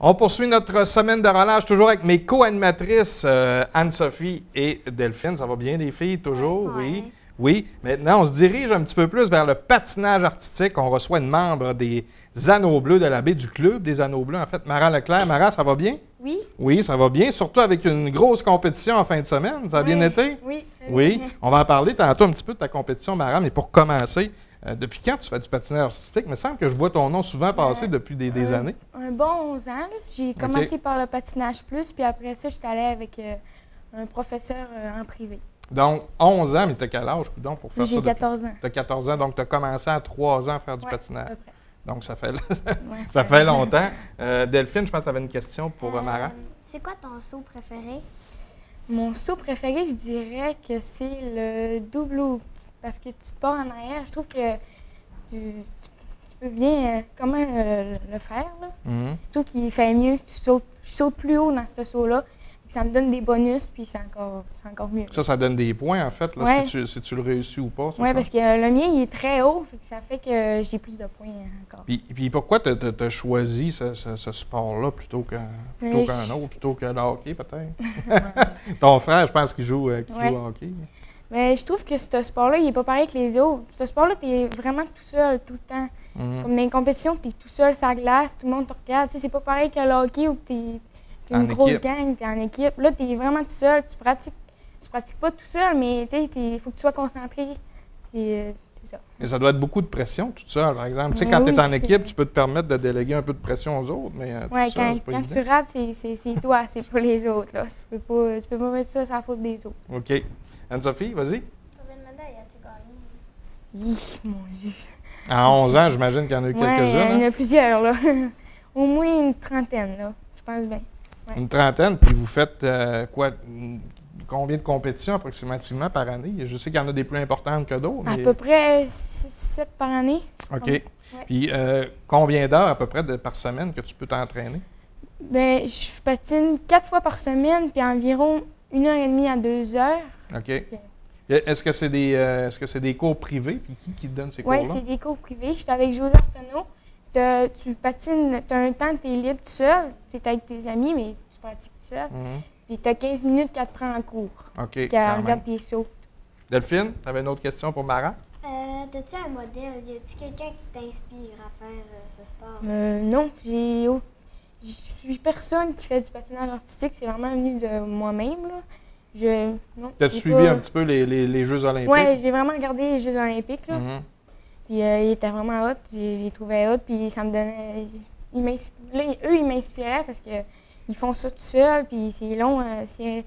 On poursuit notre semaine de relâche, toujours avec mes co-animatrices Anne-Sophie et Delphine. Ça va bien, les filles, toujours? Ouais. Oui. Oui. Maintenant, on se dirige un petit peu plus vers le patinage artistique. On reçoit une membre des Anneaux Bleus de la baie, du club des Anneaux Bleus, en fait, Mara Leclerc. Mara, ça va bien? Oui. Oui, ça va bien, surtout avec une grosse compétition en fin de semaine. Ça a bien été? Oui. Oui. On va en parler tantôt un petit peu de ta compétition, Mara, mais pour commencer, depuis quand tu fais du patinage artistique? Il me semble que je vois ton nom souvent passer depuis des années. Un bon 11 ans. J'ai commencé par le patinage plus, puis après ça, je suis allée avec un professeur en privé. Donc, 11 ans, mais tu as quel âge donc, pour faire ça? J'ai 14 ans. Tu as 14 ans, donc tu as commencé à 3 ans à faire du patinage. À peu près. Donc, ça fait longtemps. Delphine, je pense que tu avais une question pour Mara. C'est quoi ton saut préféré? Mon saut préféré, je dirais que c'est le double loop. Parce que tu pars en arrière. Je trouve que tu peux bien le faire. Là. Mhm. Je trouve qu'il fait mieux. Je saute plus haut dans ce saut-là. Ça me donne des bonus, puis c'est encore mieux. Ça donne des points, en fait, là, ouais. si tu le réussis ou pas. Oui, parce que le mien, il est très haut. Ça fait que j'ai plus de points encore. Puis pourquoi tu as choisi ce sport-là plutôt qu'un autre, plutôt que le hockey, peut-être? Ton frère, je pense qu'il joue au hockey. Mais je trouve que ce sport-là, il n'est pas pareil que les autres. Ce sport-là, tu es vraiment tout seul tout le temps. Comme dans les compétitions, tu es tout seul sur la glace, tout le monde te regarde. C'est pas pareil que le hockey où tu es une grosse gang, tu es en équipe. Là, tu es vraiment tout seul. Tu pratiques pas tout seul, mais il faut que tu sois concentré. C'est ça. Mais ça doit être beaucoup de pression tout seul, par exemple. Tu sais, quand tu es en équipe, tu peux te permettre de déléguer un peu de pression aux autres, mais oui, quand tu rates, c'est toi, c'est pas les autres. Là. Tu peux pas mettre ça sur la faute des autres. OK. Anne-Sophie, vas-y. Combien de médailles as-tu gagné? Mon Dieu. À 11 ans, j'imagine qu'il y en a eu quelques-unes. Il y en a plusieurs, là. Au moins une trentaine, là. Je pense bien. Ouais. Une trentaine, puis vous faites combien de compétitions approximativement par année? Je sais qu'il y en a des plus importantes que d'autres. À peu près 6-7 par année. OK. Ouais. Puis combien d'heures à peu près par semaine que tu peux t'entraîner? Bien, je patine 4 fois par semaine, puis environ 1h30 à 2 heures. OK. Est-ce que c'est des cours privés? Puis qui te donne ces cours-là? Oui, c'est des cours privés. Je suis avec José Arsenault. Tu patines, tu as un temps, tu es libre tout seul. Tu es avec tes amis, mais tu pratiques tout seul. Puis tu as 15 minutes qu'elle te prend en cours. OK. Qu'elle regarde tes sauts. Delphine, tu avais une autre question pour Mara? As-tu un modèle? Y a-tu quelqu'un qui t'inspire à faire ce sport? Non, je suis personne qui fait du patinage artistique. C'est vraiment venu de moi-même. T'as-tu suivi un petit peu les Jeux olympiques? Oui, j'ai vraiment regardé les Jeux olympiques. Là. Puis il était vraiment hot. J'ai trouvé hot. Puis ça me donnait. Eux, ils m'inspiraient parce qu'ils font ça tout seuls. Puis c'est long. C'est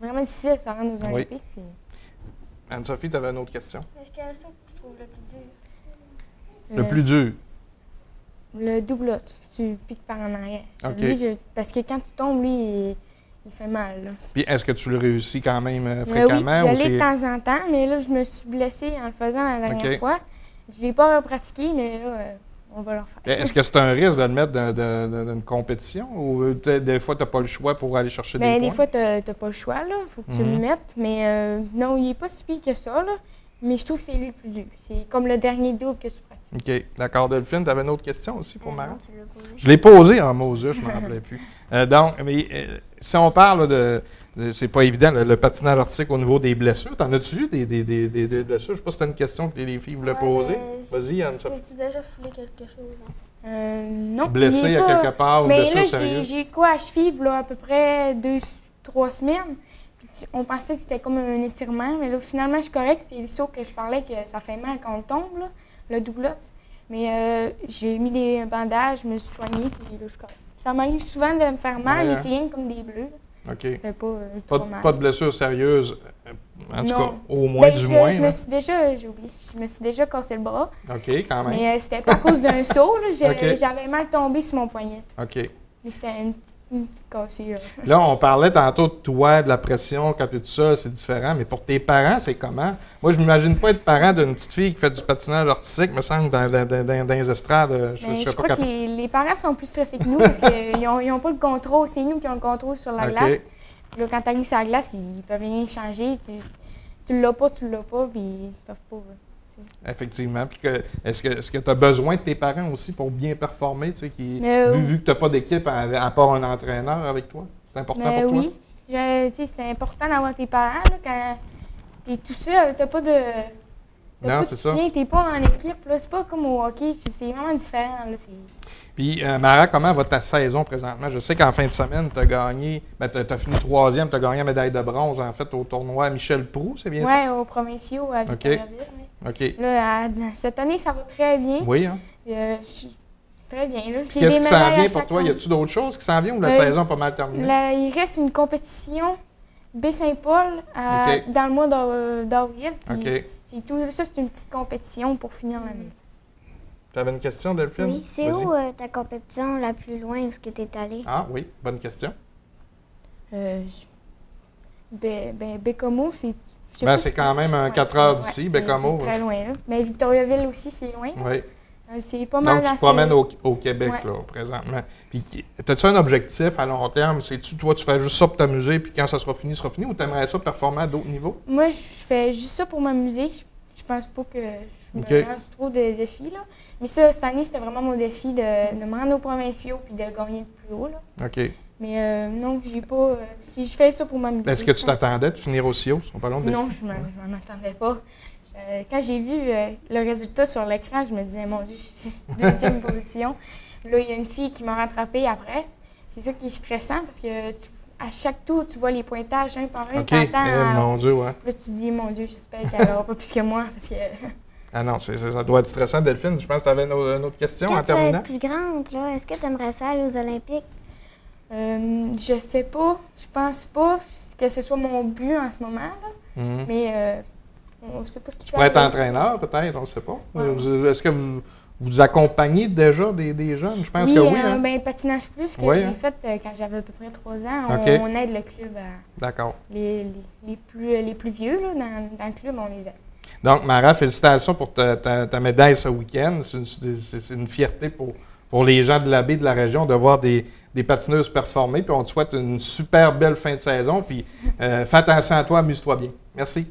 vraiment difficile de se rendre aux Olympiques. Puis... Anne-Sophie, tu avais une autre question? Est-ce que c'est ça que tu trouves le plus dur? Le plus dur? Le double tu piques par en arrière. OK. Lui, parce que quand tu tombes, lui, il fait mal. Là. Puis est-ce que tu le réussis quand même fréquemment? Oui, je l'ai de temps en temps, mais là, je me suis blessée en le faisant la dernière fois. Je ne l'ai pas repratiqué, mais là, on va le refaire. Est-ce que c'est un risque de le mettre dans une compétition ou des fois, tu n'as pas le choix pour aller chercher des points? Des fois, tu n'as pas le choix. Il faut que tu le mettes. Mais non, il n'est pas si pire que ça. Là. Mais je trouve que c'est lui le plus dur. C'est comme le dernier double que tu pratiques. OK. D'accord, Delphine, tu avais une autre question aussi pour Mara? Non, tu l'as posé. Je l'ai posé en Moses, je ne me rappelais plus. Si on parle de c'est pas évident, le patinage artistique au niveau des blessures. T'en as-tu eu des blessures? Je ne sais pas si c'était une question que les filles voulaient poser. Vas-y, Anne-Sophie. As-tu déjà foulé quelque chose? Non. Blessé à quelque part ou blessure sérieuse? J'ai quoi à cheville, là, à peu près 2-3 semaines. On pensait que c'était comme un étirement, mais là, finalement, je suis correcte. C'est le saut que je parlais que ça fait mal quand on tombe, là, le double-lotte. Mais j'ai mis des bandages, je me suis soignée, puis là, je suis correcte. Ça m'arrive souvent de me faire mal, mais c'est rien comme des bleus. OK. Ça fait pas mal. Pas de blessure sérieuse, en tout cas, au moins du moins. Je me suis déjà, j'ai oublié, je me suis déjà cassé le bras. OK, quand même. Mais c'était pas à cause d'un saut, là. J'avais mal tombé sur mon poignet. OK. Mais c'était une petite cassure. Là, on parlait tantôt de toi, de la pression quand tu es tout seul, c'est différent. Mais pour tes parents, c'est comment? Moi, je m'imagine pas être parent d'une petite fille qui fait du patinage artistique, me semble, dans les estrades. Je crois que les parents sont plus stressés que nous parce qu'ils n'ont pas le contrôle. C'est nous qui avons le contrôle sur la glace. Puis là, quand tu arrives sur la glace, ils peuvent rien changer. Tu l'as pas, puis ils peuvent pas. Effectivement. Puis est-ce que tu as besoin de tes parents aussi pour bien performer, tu sais, vu que tu n'as pas d'équipe à part un entraîneur avec toi? C'est important pour toi? Oui. C'est important d'avoir tes parents là, quand tu es tout seul. Tu n'as pas de. Non, c'est ça. Tu n'es pas en équipe. C'est pas comme au hockey. C'est vraiment différent. Là, Puis, Mara, comment va ta saison présentement? Je sais qu'en fin de semaine, tu as gagné, tu as fini 3e, tu as gagné la médaille de bronze, en fait, au tournoi Michel Proulx, c'est bien ça? Oui, aux provinciaux à Victoriaville. OK. Là, cette année, ça va très bien. Oui, hein? Très bien. Qu'est-ce qui s'en vient pour toi? Y a-tu d'autres choses qui s'en viennent ou la saison est pas mal terminée? Il reste une compétition Baie-Saint-Paul dans le mois d'avril. C'est tout ça, c'est une petite compétition pour finir l'année. Tu avais une question, Delphine? Oui, c'est où ta compétition la plus loin où tu es allé? Ah oui, bonne question. Bécomo, c'est... c'est quand même 4 heures d'ici, Bécomo. C'est très loin, là. Mais Victoriaville aussi, c'est loin. Oui. C'est pas mal. Donc, tu te promènes au Québec, là, présentement. Puis, as-tu un objectif à long terme? C'est-tu, toi, tu fais juste ça pour t'amuser, puis quand ça sera fini, ou tu aimerais ça performer à d'autres niveaux? Moi, je fais juste ça pour m'amuser. Je pense pas que je me lance trop de défis, là. Mais ça, cette année, c'était vraiment mon défi de me rendre aux provinciaux puis de gagner le plus haut, là. OK. Mais non, j'ai pas... je fais ça pour m'amuser. Est-ce que tu t'attendais de finir aussi haut? Non, je m'en attendais pas. Quand j'ai vu le résultat sur l'écran, je me disais, mon Dieu, c'est deuxième position. Là, il y a une fille qui m'a rattrapée après. C'est ça qui est stressant parce que à chaque tour, tu vois les pointages un par un. OK. Mon Dieu, ouais. Là, tu te dis, mon Dieu, j'espère qu'elle n'aura pas plus que moi. Parce que... Ah non, ça doit être stressant, Delphine. Je pense que tu avais une autre question en terminant. Quand tu vas être plus grande, là, est-ce que tu aimerais ça aller aux Olympiques? Je sais pas. Je pense pas que ce soit mon but en ce moment. Là. Mais on ne sait pas ce qui tu pourrais être entraîneur, peut-être, on ne sait pas. Ouais. Est-ce que vous accompagnez déjà des jeunes? Je pense que oui. Hein? Patinage plus que j'ai fait quand j'avais à peu près 3 ans. Okay. On aide le club à... D'accord. Les plus vieux là, dans le club, on les aide. Donc, Mara, félicitations pour ta médaille ce week-end. C'est une fierté pour les gens de la baie, de la région, de voir des patineuses performer. Puis on te souhaite une super belle fin de saison. Puis fais attention à toi, amuse-toi bien. Merci.